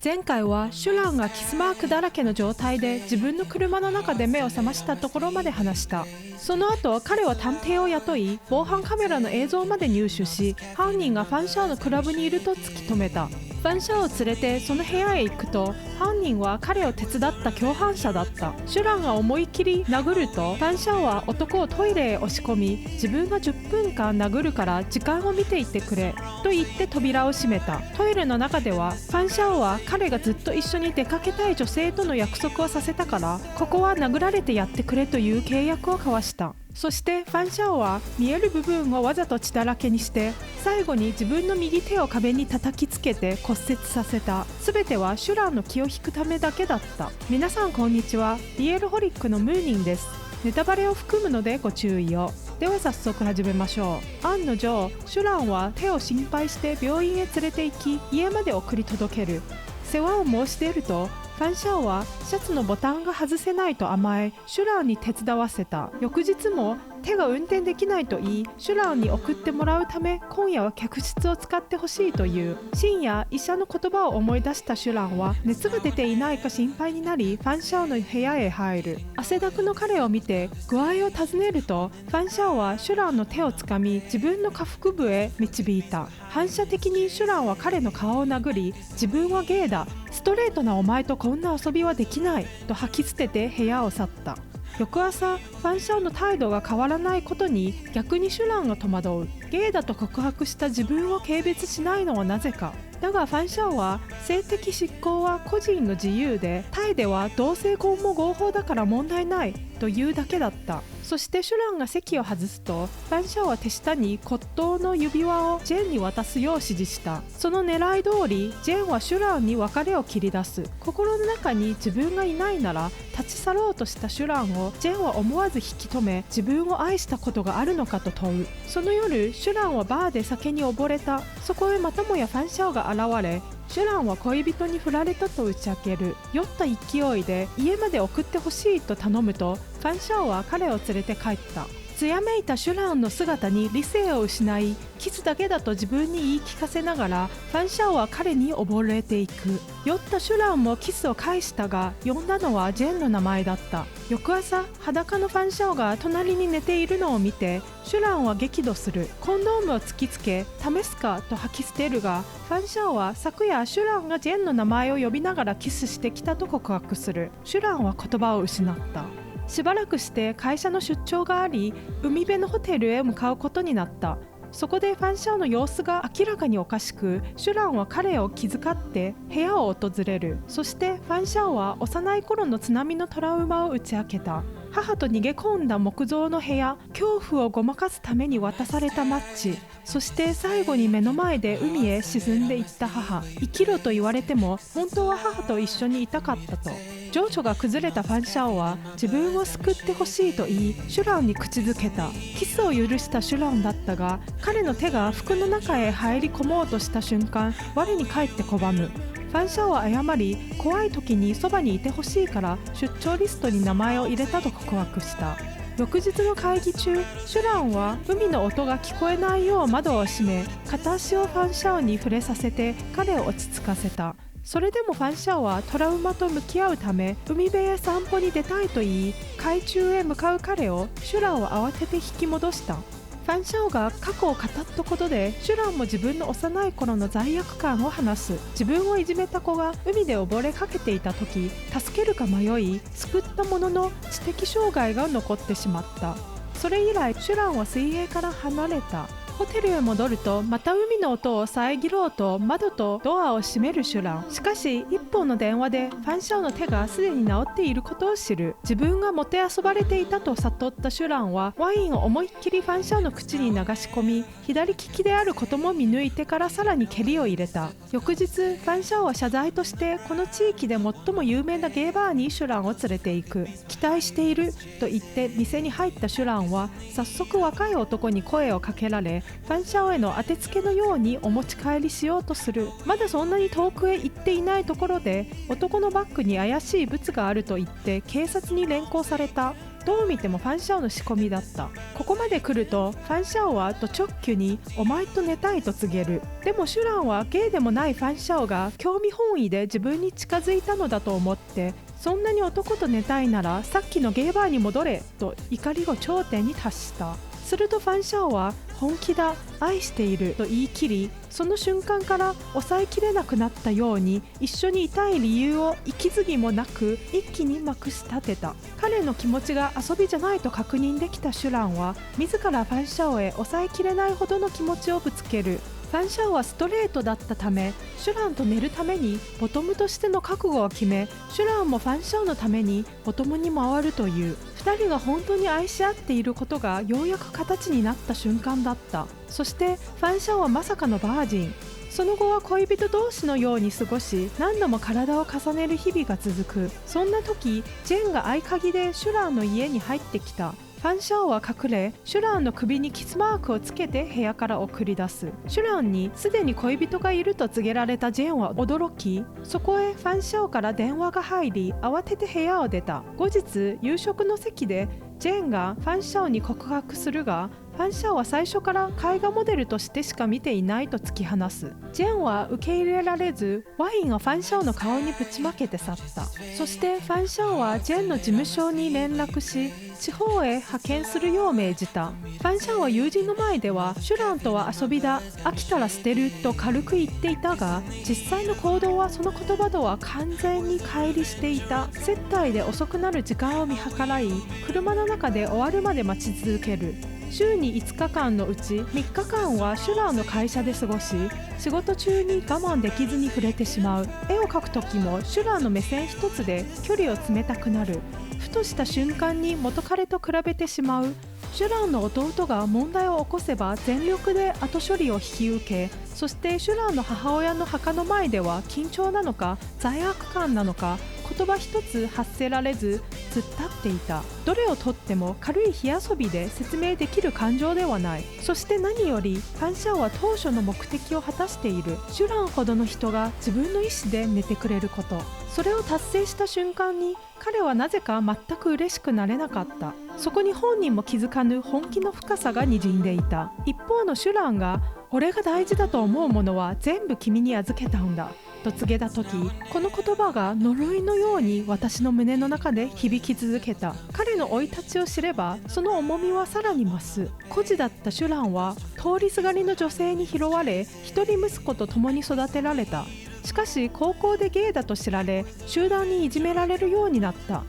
前回はシュランがキスマークだらけの状態で自分の車の中で目を覚ましたところまで話した。その後彼は探偵を雇い、防犯カメラの映像まで入手し、犯人がファンシャオのクラブにいると突き止めた。ファンシャオを連れてその部屋へ行くと、犯人は彼を手伝った共犯者だった。シュランが思い切り殴ると、ファンシャオは男をトイレへ押し込み、自分が10分間殴るから時間を見ていてくれと言って扉を閉めた。トイレの中ではファンシャオは彼がずっと一緒に出かけたい女性との約束をさせたから、ここは殴られてやってくれという契約を交わした。そしてファンシャオは見える部分をわざと血だらけにして、最後に自分の右手を壁に叩きつけて骨折させた。全てはシュランの気を引くためだけだった。皆さんこんにちは、リエルホリックのムーニンです。ネタバレを含むのでご注意を。では早速始めましょう。案の定シュランは手を心配して病院へ連れて行き、家まで送り届ける。世話を申し出ると、ファンシャオはシャツのボタンが外せないと甘え、シュランに手伝わせた。翌日も手が運転できないと言い、シュランに送ってもらうため今夜は客室を使ってほしいという。深夜医者の言葉を思い出したシュランは熱が出ていないか心配になり、ファンシャオの部屋へ入る。汗だくの彼を見て具合を尋ねると、ファンシャオはシュランの手をつかみ自分の下腹部へ導いた。反射的にシュランは彼の顔を殴り、自分はゲイだ、ストレートなお前とこんな遊びはできないと吐き捨てて部屋を去った。翌朝ファンシャオの態度が変わらないことに逆にシュランが戸惑う。ゲイだと告白した自分を軽蔑しないのはなぜか。だがファンシャオは性的執行は個人の自由で、タイでは同性婚も合法だから問題ないというだけだった。そしてシュランが席を外すと、ファンシャオは手下に骨董の指輪をジェンに渡すよう指示した。その狙い通りジェンはシュランに別れを切り出す。心の中に自分がいないなら立ち去ろうとしたシュランをジェンは思わず引き止め、自分を愛したことがあるのかと問う。その夜シュランはバーで酒に溺れた。そこへまたもやファンシャオが現れ、シュランは恋人に振られたと打ち明ける。酔った勢いで家まで送ってほしいと頼むと、ファンシャオは彼を連れて帰った。艶めいたシュランの姿に理性を失い、キスだけだと自分に言い聞かせながらファンシャオは彼に溺れていく。酔ったシュランもキスを返したが、呼んだのはジェンの名前だった。翌朝裸のファンシャオが隣に寝ているのを見てシュランは激怒する。コンドームを突きつけ試すかと吐き捨てるが、ファンシャオは昨夜シュランがジェンの名前を呼びながらキスしてきたと告白する。シュランは言葉を失った。しばらくして会社の出張があり、海辺のホテルへ向かうことになった。そこでファンシャオの様子が明らかにおかしく、シュランは彼を気遣って部屋を訪れる。そしてファンシャオは幼い頃の津波のトラウマを打ち明けた。母と逃げ込んだ木造の部屋、恐怖をごまかすために渡されたマッチ、そして最後に目の前で海へ沈んでいった母。生きろと言われても本当は母と一緒にいたかったと。情緒が崩れたファンシャオは自分を救ってほしいと言い、シュランに口づけた。キスを許したシュランだったが、彼の手が服の中へ入り込もうとした瞬間、我に返って拒む。ファンシャオは謝り、怖い時にそばにいてほしいから出張リストに名前を入れたと告白した。翌日の会議中、シュランは海の音が聞こえないよう窓を閉め、片足をファンシャオに触れさせて彼を落ち着かせた。それでもファンシャオはトラウマと向き合うため海辺へ散歩に出たいと言い、海中へ向かう彼をシュランは慌てて引き戻した。ファンシャオが過去を語ったことでシュランも自分の幼い頃の罪悪感を話す。自分をいじめた子が海で溺れかけていた時、助けるか迷い救ったものの知的障害が残ってしまった。それ以来シュランは水泳から離れた。ホテルへ戻るとまた海の音を遮ろうと窓とドアを閉めるシュラン。しかし一本の電話でファンシャオの手がすでに治っていることを知る。自分がもてあそばれていたと悟ったシュランはワインを思いっきりファンシャオの口に流し込み、左利きであることも見抜いてからさらに蹴りを入れた。翌日ファンシャオは謝罪としてこの地域で最も有名なゲイバーにシュランを連れて行く。期待していると言って店に入ったシュランは早速若い男に声をかけられ、ファンシャオへの当てつけのようにお持ち帰りしようとする。まだそんなに遠くへ行っていないところで男のバッグに怪しい物があると言って警察に連行された。どう見てもファンシャオの仕込みだった。ここまで来るとファンシャオはド直球にお前と寝たいと告げる。でもシュランはゲイでもないファンシャオが興味本位で自分に近づいたのだと思って、そんなに男と寝たいならさっきのゲイバーに戻れと怒りが頂点に達した。するとファンシャオは本気だ、愛していると言い切り、その瞬間から抑えきれなくなったように一緒にいたい理由を息継ぎもなく一気にまくし立てた。彼の気持ちが遊びじゃないと確認できたシュランは自らファンシャオへ抑えきれないほどの気持ちをぶつける。ファンシャオはストレートだったため、シュランと寝るためにボトムとしての覚悟を決め、シュランもファンシャオのためにボトムに回るという、2人が本当に愛し合っていることがようやく形になった瞬間だった。そしてファンシャオはまさかのバージン。その後は恋人同士のように過ごし、何度も体を重ねる日々が続く。そんな時、ジェンが合鍵でシュランの家に入ってきた。ファンシャオは隠れ、シュランの首にキスマークをつけて部屋から送り出す。シュランにすでに恋人がいると告げられたジェンは驚き、そこへファンシャオから電話が入り、慌てて部屋を出た。後日、夕食の席でジェンがファンシャオに告白するが、ファンシャオは最初から絵画モデルとしてしか見ていないと突き放す。ジェンは受け入れられず、ワインをファンシャオの顔にぶちまけて去った。そしてファンシャオはジェンの事務所に連絡し、地方へ派遣するよう命じた。ファンシャオは友人の前ではシュランとは遊びだ、飽きたら捨てると軽く言っていたが、実際の行動はその言葉とは完全に乖離していた。接待で遅くなる時間を見計らい、車の中で終わるまで待ち続ける。週に5日間のうち3日間はシュランの会社で過ごし、仕事中に我慢できずに触れてしまう。絵を描く時もシュランの目線一つで距離を詰めたくなる。ふとした瞬間に元彼と比べてしまう。シュランの弟が問題を起こせば全力で後処理を引き受け、そしてシュランの母親の墓の前では緊張なのか罪悪感なのか言葉一つ発せられず突っ立っていた。どれをとっても軽い火遊びで説明できる感情ではない。そして何よりファンシャオは当初の目的を果たしている。シュランほどの人が自分の意思で寝てくれること、それを達成した瞬間に彼はなぜか全く嬉しくなれなかった。そこに本人も気づかぬ本気の深さが滲んでいた。一方のシュランが、俺が大事だと思うものは全部君に預けたんだと告げた時、この言葉が呪いのように私の胸の中で響き続けた。彼の生い立ちを知ればその重みはさらに増す。孤児だったシュランは通りすがりの女性に拾われ、一人息子と共に育てられた。しかし高校でゲイだと知られ、集団にいじめられるようになった。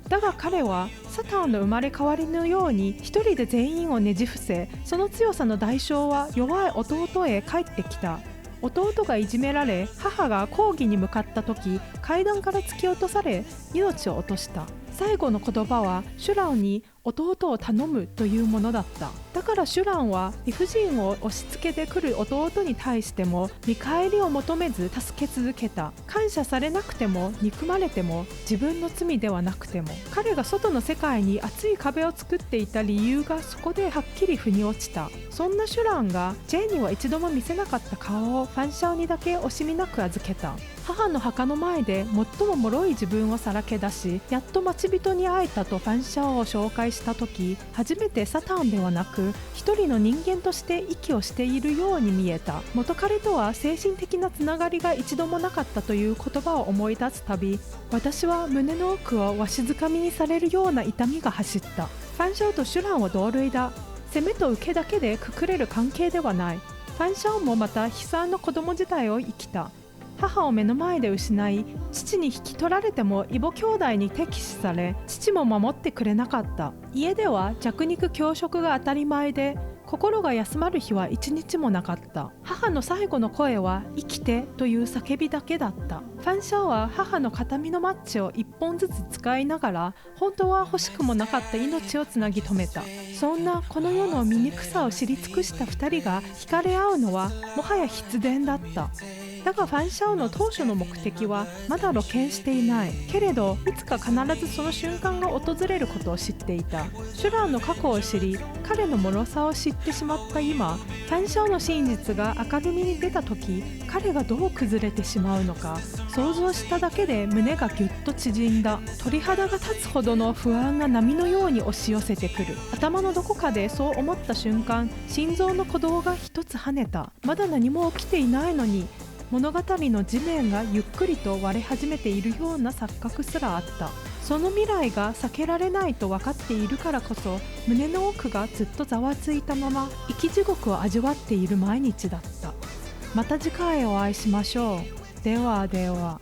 だが彼はサタンの生まれ変わりのように一人で全員をねじ伏せ、その強さの代償は弱い弟へ帰ってきた。弟がいじめられ、母が講義に向かった時、階段から突き落とされ命を落とした。最後の言葉はシュランに弟を頼むというものだった。だからシュランは理不尽を押し付けてくる弟に対しても見返りを求めず助け続けた。感謝されなくても憎まれても自分の罪ではなくても、彼が外の世界に厚い壁を作っていた理由がそこではっきり腑に落ちた。そんなシュランがジェンには一度も見せなかった顔をファンシャオにだけ惜しみなく預けた。母の墓の前で最も脆い自分をさらけ出し、やっと待ち人に会えたとファンシャオを紹介した時、初めてサタンではなく一人の人間として息をしているように見えた。元彼とは精神的なつながりが一度もなかったという言葉を思い出すたび、私は胸の奥をわしづかみにされるような痛みが走った。ファンシャオとシュランは同類だ。攻めと受けだけでくくれる関係ではない。ファンシャオもまた悲惨な子供時代を生きた。母を目の前で失い、父に引き取られても異母兄弟に敵視され、父も守ってくれなかった。家では弱肉強食が当たり前で、心が休まる日は一日もなかった。母の最後の声は生きてという叫びだけだった。ファンシャオは母の形見のマッチを一本ずつ使いながら、本当は欲しくもなかった命をつなぎ止めた。そんなこの世の醜さを知り尽くした2人が惹かれ合うのはもはや必然だった。だがファン・シャオの当初の目的はまだ露見していないけれど、いつか必ずその瞬間が訪れることを知っていた。シュランの過去を知り、彼の脆さを知ってしまった今、ファン・シャオの真実が明るみに出た時、彼がどう崩れてしまうのか想像しただけで胸がぎゅっと縮んだ。鳥肌が立つほどの不安が波のように押し寄せてくる。頭のどこかでそう思った瞬間、心臓の鼓動が一つ跳ねた。まだ何も起きていないのに、物語の地面がゆっくりと割れ始めているような錯覚すらあった。その未来が避けられないと分かっているからこそ、胸の奥がずっとざわついたまま生き地獄を味わっている毎日だった。また次回お会いしましょう。ではでは。